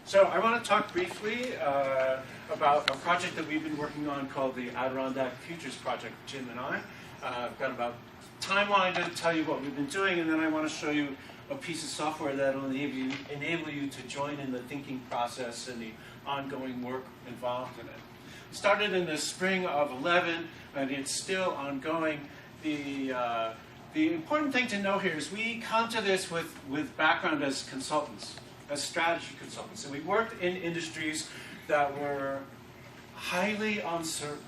So I want to talk briefly about a project that we've been working on called the Adirondack Futures Project, Jim and I. I've got about timeline to tell you what we've been doing, and then I want to show you a piece of software that will enable you to join in the thinking process and the ongoing work involved in it. Started in the spring of 11, and it's still ongoing. The important thing to know here is we come to this with background as consultants, as strategy consultants. And we worked in industries that were highly uncertain.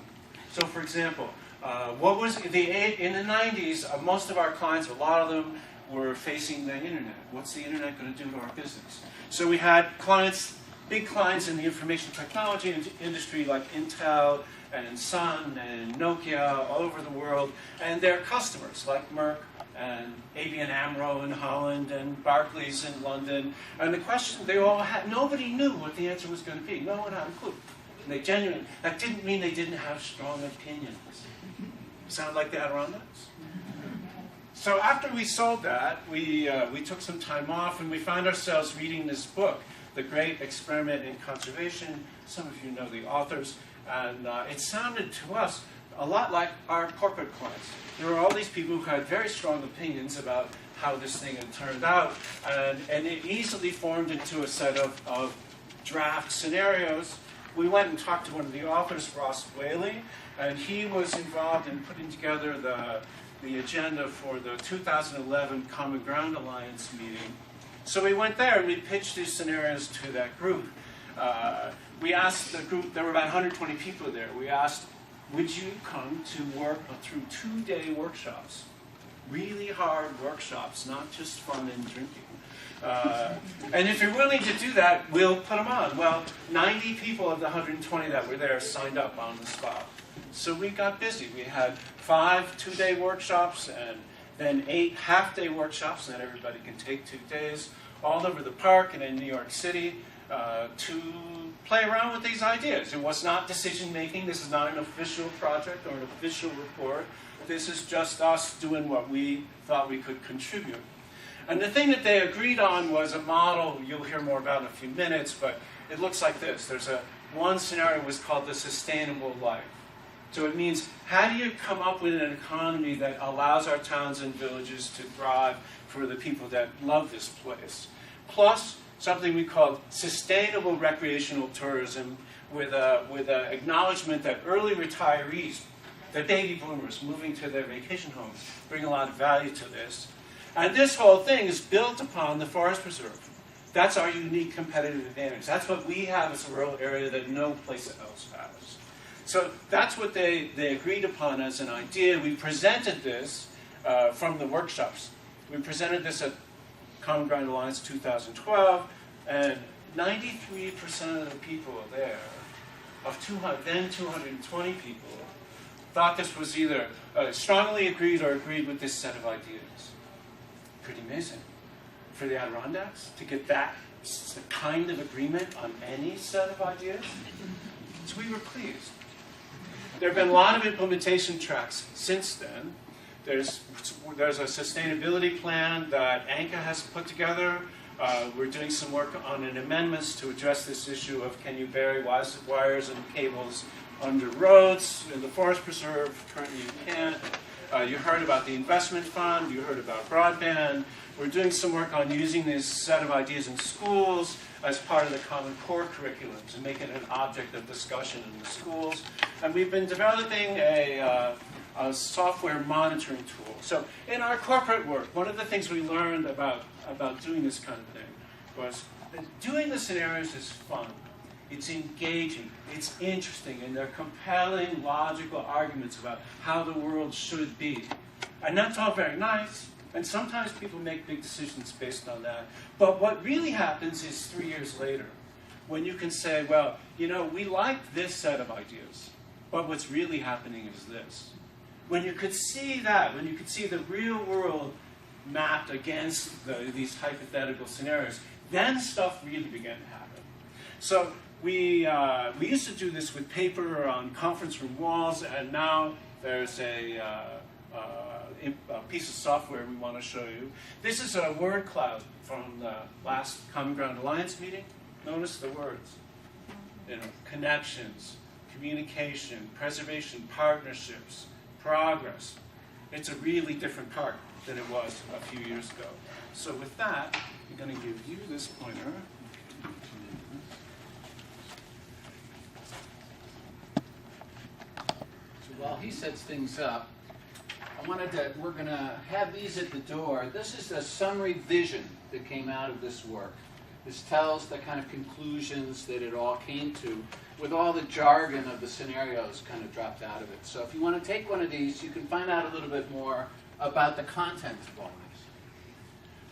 So for example, in the 90s, most of our clients, a lot of them, were facing the internet. What's the internet going to do to our business? So we had clients, big clients in the information technology industry like Intel and Sun and Nokia all over the world, and their customers like Merck and ABN AMRO in Holland and Barclays in London. And the question they all had, nobody knew what the answer was going to be. No one had a clue. And that didn't mean they didn't have strong opinions. Sound like the Adirondacks? So after we sold that, we took some time off and we found ourselves reading this book, The Great Experiment in Conservation. Some of you know the authors. And it sounded to us a lot like our corporate clients. There were all these people who had very strong opinions about how this thing had turned out, and it easily formed into a set of draft scenarios. We went and talked to one of the authors, Ross Whaley, and he was involved in putting together the agenda for the 2011 Common Ground Alliance meeting. So we went there and we pitched these scenarios to that group. We asked the group, there were about 120 people there, we asked, would you come to work through 2-day workshops? Really hard workshops, not just fun and drinking. And if you're willing to do that, we'll put them on. Well, 90 people of the 120 that were there signed up on the spot. So we got busy. We had 5 2-day workshops and then 8 half-day workshops that everybody can take 2 days all over the park and in New York City to play around with these ideas. It was not decision-making. This is not an official project or an official report. This is just us doing what we thought we could contribute. And the thing that they agreed on was a model you'll hear more about in a few minutes, but it looks like this. One scenario was called the sustainable life. So it means, how do you come up with an economy that allows our towns and villages to thrive for the people that love this place? Plus, something we called sustainable recreational tourism with a acknowledgement that early retirees, the baby boomers moving to their vacation homes, bring a lot of value to this. And this whole thing is built upon the forest preserve. That's our unique competitive advantage. That's what we have as a rural area that no place else has. So that's what they agreed upon as an idea. We presented this from the workshops. We presented this at Common Ground Alliance 2012, and 93% of the people there, of then 220 people, thought this was either strongly agreed or agreed with this set of ideas. Pretty amazing. For the Adirondacks, to get that kind of agreement on any set of ideas. So we were pleased. There have been a lot of implementation tracks since then. There's a sustainability plan that ANCA has put together. We're doing some work on an amendments to address this issue of can you bury wires and cables under roads in the forest preserve. Currently you can't. You heard about the investment fund. You heard about broadband. We're doing some work on using this set of ideas in schools as part of the Common Core curriculum to make it an object of discussion in the schools. And we've been developing a software monitoring tool. So in our corporate work, one of the things we learned about doing this kind of thing was that doing the scenarios is fun. It's engaging, it's interesting, and they're compelling, logical arguments about how the world should be. And that's all very nice, and sometimes people make big decisions based on that. But what really happens is 3 years later, when you can say, well, you know, we like this set of ideas, but what's really happening is this. When you could see that, when you could see the real world mapped against these hypothetical scenarios, then stuff really began to happen. So we used to do this with paper on conference room walls, and now there's a piece of software we want to show you. This is a word cloud from the last Common Ground Alliance meeting. Notice the words. You know, connections, communication, preservation, partnerships, progress. It's a really different park than it was a few years ago. So with that, I'm going to give you this pointer. So while he sets things up, we're going to have these at the door. This is a summary vision that came out of this work. This tells the kind of conclusions that it all came to, with all the jargon of the scenarios kind of dropped out of it. So if you want to take one of these, you can find out a little bit more about the content of all this.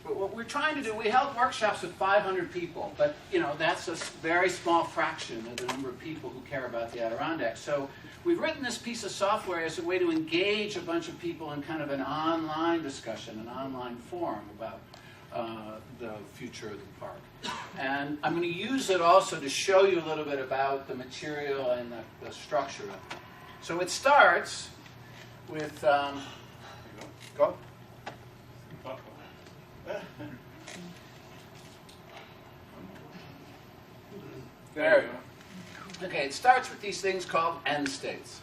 But what we're trying to do, we held workshops with 500 people, but that's a very small fraction of the number of people who care about the Adirondack. So we've written this piece of software as a way to engage a bunch of people in kind of an online discussion, an online forum about the future of the park. And I'm going to use it also to show you a little bit about the material and the structure of it. So it starts with... go. There we go. Okay, it starts with these things called end states.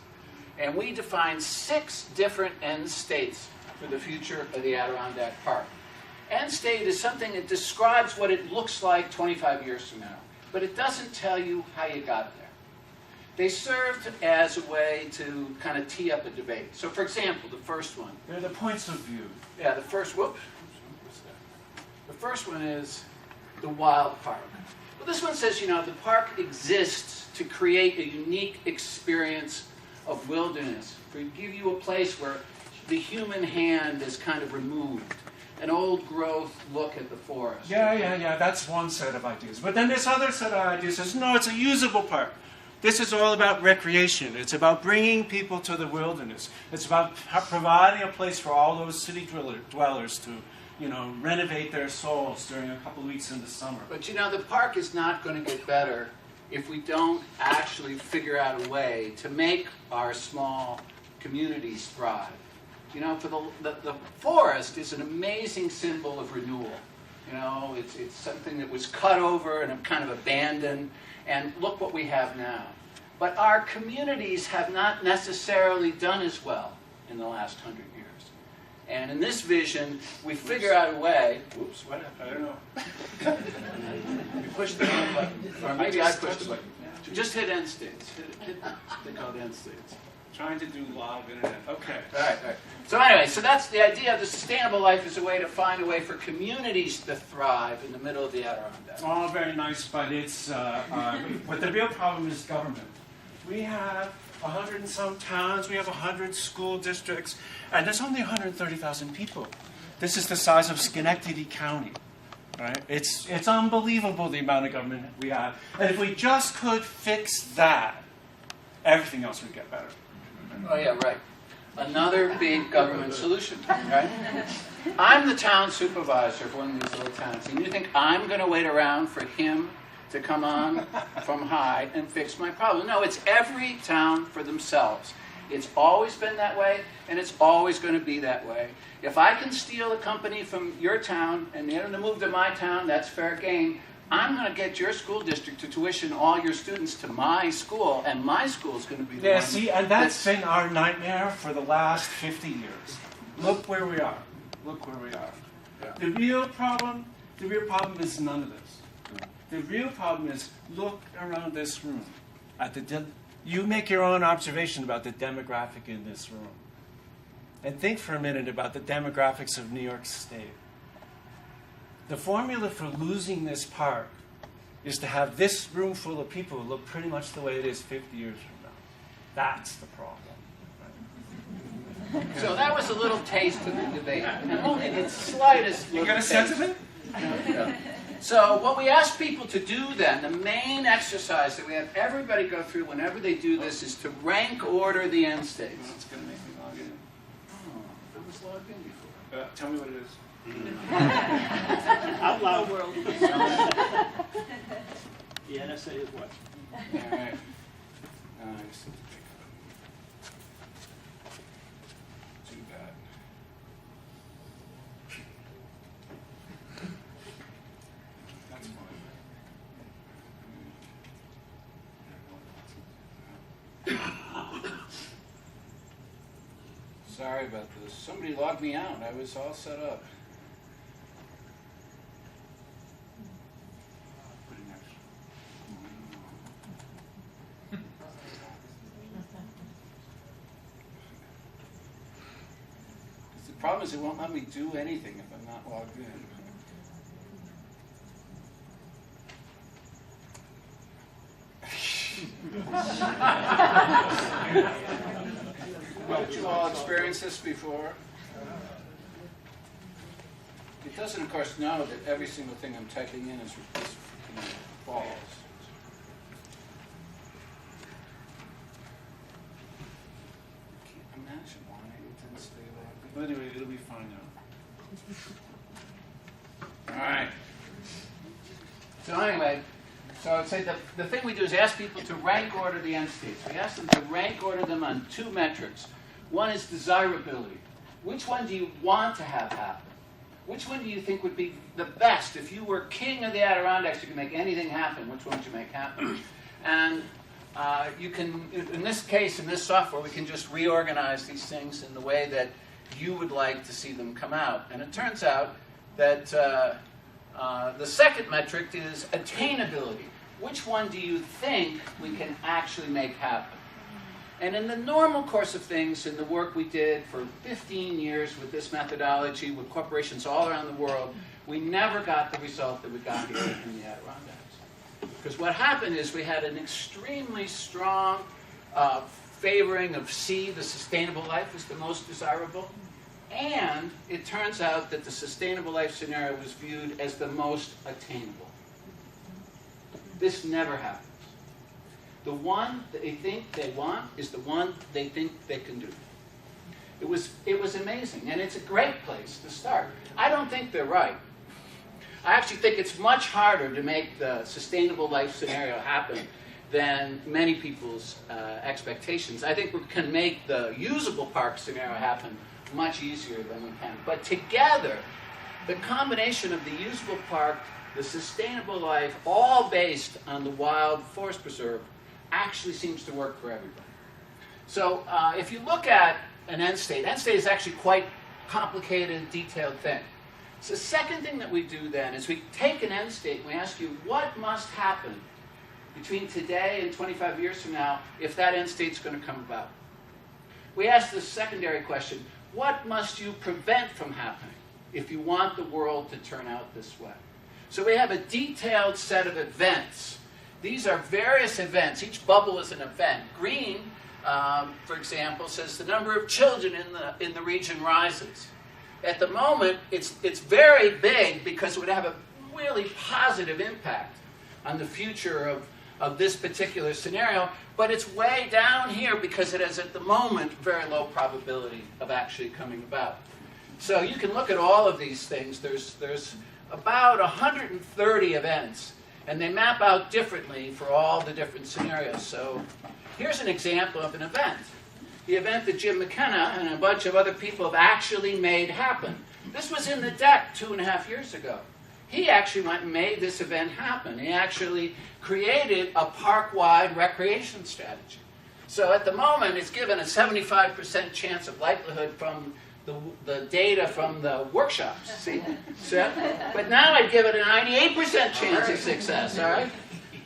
And we define 6 different end states for the future of the Adirondack Park. End state is something that describes what it looks like 25 years from now, but it doesn't tell you how you got there. They served as a way to kind of tee up a debate. So for example, the first one. They're the points of view. Yeah, the first one is the wild park. Well, this one says, the park exists to create a unique experience of wilderness, to give you a place where the human hand is kind of removed. An old growth look at the forest. Yeah. That's one set of ideas. But then this other set of ideas says, no, it's a usable park. This is all about recreation. It's about bringing people to the wilderness. It's about providing a place for all those city dwellers to, renovate their souls during a couple of weeks in the summer. But the park is not going to get better if we don't actually figure out a way to make our small communities thrive. For the forest is an amazing symbol of renewal. It's something that was cut over and kind of abandoned, and look what we have now. But our communities have not necessarily done as well in the last 100 years. And in this vision, we figure out a way. Oops, what happened? I don't know. You pushed the wrong button. Or maybe I pushed the button. Just hit end states. They're called end states. Trying to do live internet. Okay. All right. So anyway, that's the idea of the sustainable life is a way to find a way for communities to thrive in the middle of the Adirondack. All very nice, but it's but the real problem is government. We have 100 and some towns. We have 100 school districts, and there's only 130,000 people. This is the size of Schenectady County. Right? It's unbelievable the amount of government we have, and if we just could fix that, everything else would get better. Oh, yeah, right. Another big government solution, right? I'm the town supervisor of one of these little towns, and you think I'm going to wait around for him to come on from high and fix my problem? No, it's every town for themselves. It's always been that way, and it's always going to be that way. If I can steal a company from your town and they're going to move to my town, that's fair game. I'm going to get your school district to tuition all your students to my school, and my school is going to be the one. Yeah, see, and that's been our nightmare for the last 50 years. Look where we are. Yeah. The real problem is none of this. The real problem is, look around this room. You make your own observation about the demographic in this room. And think for a minute about the demographics of New York State. The formula for losing this park is to have this room full of people look pretty much the way it is 50 years from now. That's the problem. Right? So that was a little taste of the debate. And only the slightest You got a sense of it? Yeah. So what we ask people to do then, the main exercise that we have everybody go through whenever they do this, is to rank order the end states. It's going to make me log in. Oh, I was logged in before. Tell me what it is. Out loud world. The NSA is what? All right. Too bad. That's fine. Sorry about this. Somebody logged me out. I was all set up. The problem is it won't let me do anything if I'm not logged in. Haven't you all experienced this before? It doesn't, of course, know that every single thing I'm typing in is false. I can't imagine why it didn't stay logged in. But anyway, it'll be fine now. All right. So anyway, so I'd say the thing we do is ask people to rank order the end states. We ask them to rank order them on two metrics. One is desirability. Which one do you want to have happen? Which one do you think would be the best? If you were king of the Adirondacks, you could make anything happen. Which one would you make happen? And you can, in this case, in this software, we can just reorganize these things in the way that you would like to see them come out. And it turns out that the second metric is attainability. Which one do you think we can actually make happen? And in the normal course of things, in the work we did for 15 years with this methodology, with corporations all around the world, we never got the result that we got here in the Adirondacks. Because what happened is we had an extremely strong favoring of C, the sustainable life is the most desirable. And it turns out that the sustainable life scenario was viewed as the most attainable. This never happens. The one that they think they want is the one they think they can do. It was amazing, and it's a great place to start. I don't think they're right. I actually think it's much harder to make the sustainable life scenario happen than many people's expectations. I think we can make the usable park scenario happen much easier than we can. But together, the combination of the usable park, the sustainable life, all based on the wild forest preserve, actually seems to work for everybody. So if you look at an end state is actually quite complicated, detailed thing. So the second thing that we do then is we take an end state and we ask you what must happen between today and 25 years from now if that end state's going to come about. We ask the secondary question, what must you prevent from happening if you want the world to turn out this way? So we have a detailed set of events. These are various events. Each bubble is an event. Green, for example, says the number of children in the region rises. At the moment, it's very big because it would have a really positive impact on the future of this particular scenario, but it's way down here because it has, at the moment, very low probability of actually coming about. So you can look at all of these things. There's about 130 events, and they map out differently for all the different scenarios. So here's an example of an event. The event that Jim McKenna and a bunch of other people have actually made happen. This was in the deck 2.5 years ago. He actually went and made this event happen. He actually created a park-wide recreation strategy. So at the moment, it's given a 75% chance of likelihood from the data from the workshops. See? So, but now I'd give it a 98% chance of success. All right?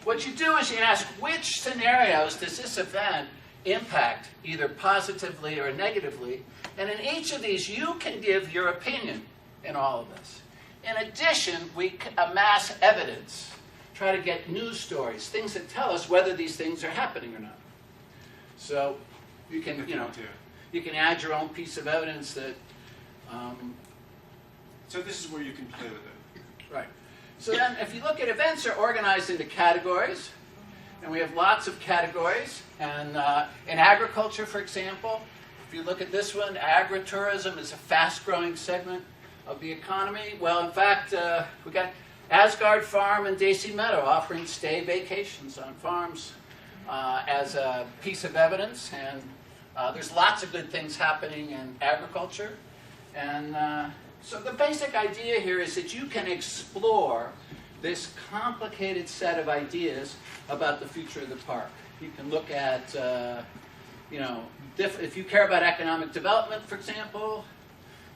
What you do is you ask, which scenarios does this event impact, either positively or negatively? And in each of these, you can give your opinion in all of this. In addition, we amass evidence, try to get news stories, things that tell us whether these things are happening or not. So you can, you can add your own piece of evidence that. So this is where you can play with it. Right. So then, if you look at events, are organized into categories, and we have lots of categories. And in agriculture, for example, if you look at this one, agritourism is a fast-growing segment of the economy. Well, in fact, we got Asgard Farm and Daisy Meadow offering stay vacations on farms as a piece of evidence. And there's lots of good things happening in agriculture. And so the basic idea here is that you can explore this complicated set of ideas about the future of the park. You can look at you know, if you care about economic development, for example.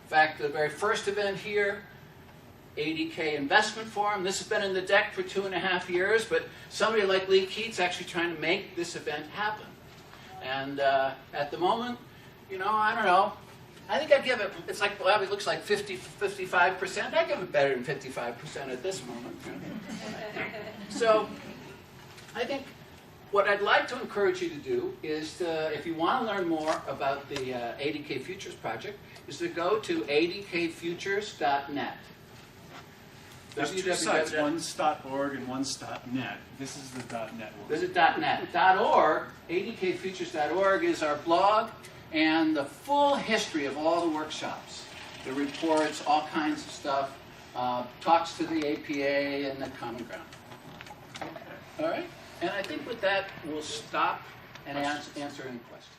In fact, the very first event here, ADK Investment Forum. This has been in the deck for 2.5 years, but somebody like Lee Keats actually trying to make this event happen. And at the moment, you know, I don't know. I think I'd give it, it's like, well, it looks like 55%. I'd give it better than 55% at this moment. So I think what I'd like to encourage you to do is to, if you want to learn more about the ADK Futures project, is to go to adkfutures.net. There's two sites, one's .org and one's .net. This is the .net one. This is .net. .org, adkfutures.org is our blog and the full history of all the workshops, the reports, all kinds of stuff, talks to the APA and the Common Ground. Okay. All right? And I think with that, we'll stop and answer any questions.